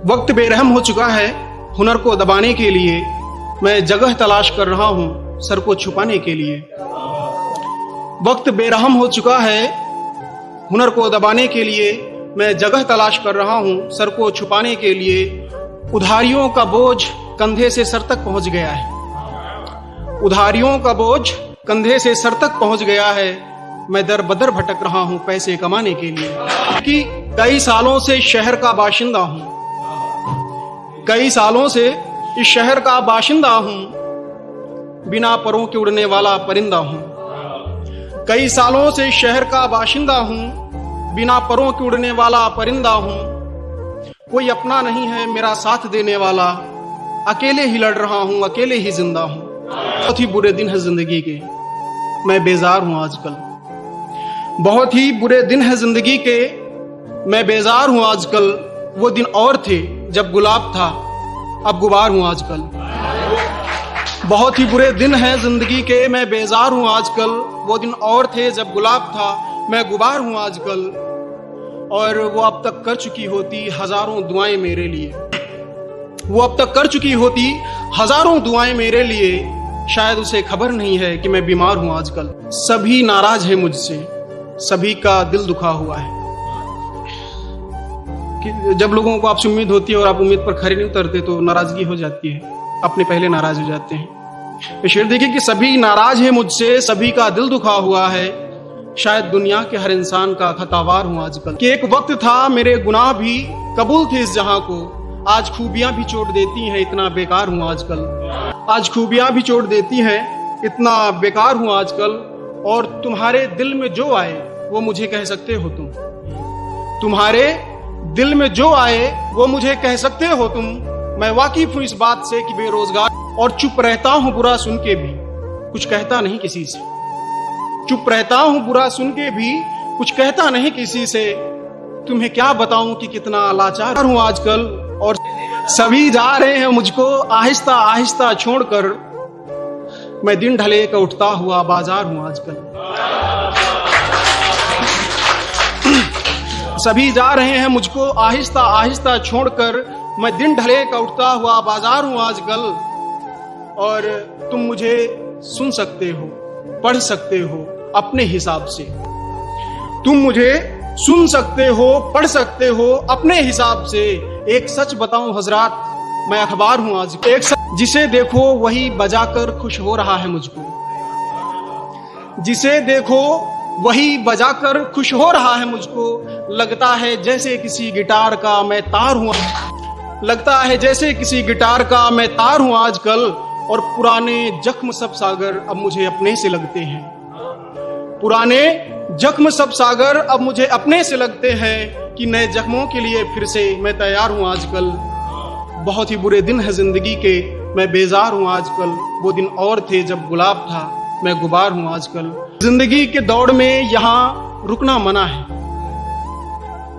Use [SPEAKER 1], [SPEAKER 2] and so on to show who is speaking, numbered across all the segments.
[SPEAKER 1] वक्त बेरहम हो चुका है हुनर को दबाने के लिए, मैं जगह तलाश कर रहा हूं सर को छुपाने के लिए। वक्त बेरहम हो चुका है हुनर को दबाने के लिए, मैं जगह तलाश कर रहा हूं सर को छुपाने के लिए। उधारियों का बोझ कंधे से सर तक पहुंच गया है, उधारियों का बोझ कंधे से सर तक पहुंच गया है। मैं दर बदर भटक रहा हूं पैसे कमाने के लिए। कि कई सालों से शहर का बाशिंदा हूं, कई सालों से इस शहर का बाशिंदा हूं, बिना परों के उड़ने वाला परिंदा हूं। कई सालों से शहर का बाशिंदा हूं, बिना परों के उड़ने वाला परिंदा हूं। कोई अपना नहीं है मेरा साथ देने वाला, अकेले ही लड़ रहा हूं, अकेले ही जिंदा हूं। बहुत ही बुरे दिन है जिंदगी के, मैं बेजार हूं आजकल। बहुत ही बुरे दिन है जिंदगी के, मैं बेजार हूं आजकल। वो दिन और थे जब गुलाब था, अब गुबार हूं आजकल। बहुत ही बुरे दिन है जिंदगी के, मैं बेजार हूं आजकल। वो दिन और थे जब गुलाब था, मैं गुबार हूं आजकल। और वो अब तक कर चुकी होती हजारों दुआएं मेरे लिए, वो अब तक कर चुकी होती हजारों दुआएं मेरे लिए। शायद उसे खबर नहीं है कि मैं बीमार हूं आजकल। सभी नाराज है मुझसे, सभी का दिल दुखा हुआ है। कि जब लोगों को आपसे उम्मीद होती है और आप उम्मीद पर खरे नहीं उतरते तो नाराजगी हो जाती है, अपने पहले नाराज हो जाते हैं। शेर देखिए कि सभी नाराज है मुझसे, सभी का दिल दुखा हुआ है। शायद दुनिया के हर इंसान का खतावार हूं आजकल। कि एक वक्त था मेरे गुनाह भी कबूल थे इस जहां को, आज खूबियां भी छोड़ देती हैं इतना बेकार हूं आजकल। आज खूबियां भी छोड़ देती हैं इतना बेकार हूं आजकल। और तुम्हारे दिल में जो आए वो मुझे कह सकते हो तुम, तुम्हारे दिल में जो आए वो मुझे कह सकते हो तुम। मैं वाकिफ हूं इस बात से कि बेरोजगार और चुप रहता हूं बुरा सुन के भी, कुछ कहता नहीं किसी से। चुप रहता हूं बुरा सुन के भी, कुछ कहता नहीं किसी से। तुम्हें क्या बताऊं कि कितना लाचार हूं आजकल। और सभी जा रहे हैं मुझको आहिस्ता आहिस्ता छोड़कर, मैं दिन ढले का उठता हुआ बाजार हूं आजकल। सभी जा रहे हैं मुझको आहिस्ता आहिस्ता छोड़कर, मैं दिन ढले का उठता हुआ बाजार हूं आजकल। और तुम मुझे सुन सकते हो, पढ़ सकते हो अपने हिसाब से। तुम मुझे सुन सकते हो, पढ़ सकते हो अपने हिसाब से। एक सच बताऊं हजरात, मैं अखबार हूं आज। एक सच जिसे देखो वही बजाकर खुश हो रहा है मुझको, जिसे देखो वही बजाकर खुश हो रहा है मुझको। लगता है जैसे किसी गिटार का मैं तार हूं, लगता है जैसे किसी गिटार का मैं तार हूं आजकल। और पुराने जख्म सब सागर अब मुझे अपने से लगते हैं, पुराने जख्म सब सागर अब मुझे अपने से लगते हैं। कि नए जख्मों के लिए फिर से मैं तैयार हूं आजकल। बहुत ही बुरे दिन है जिंदगी के, मैं बेजार हूं आजकल। वो दिन और थे जब गुलाब था, मैं गुबार हूं आजकल। जिंदगी के दौड़ में यहाँ रुकना मना है,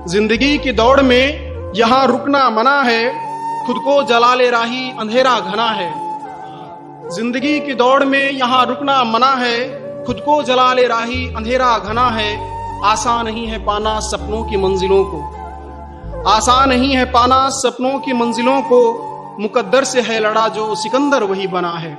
[SPEAKER 1] जिंदगी की दौड़ में यहाँ रुकना मना है। खुद को जला ले राही अंधेरा घना है, जिंदगी की दौड़ में यहाँ रुकना मना है। खुद को जला ले राही अंधेरा घना है। आसान नहीं है पाना सपनों की मंजिलों को, आसान नहीं है पाना सपनों की मंजिलों को। मुकद्दर से है लड़ा जो सिकंदर वही बना है।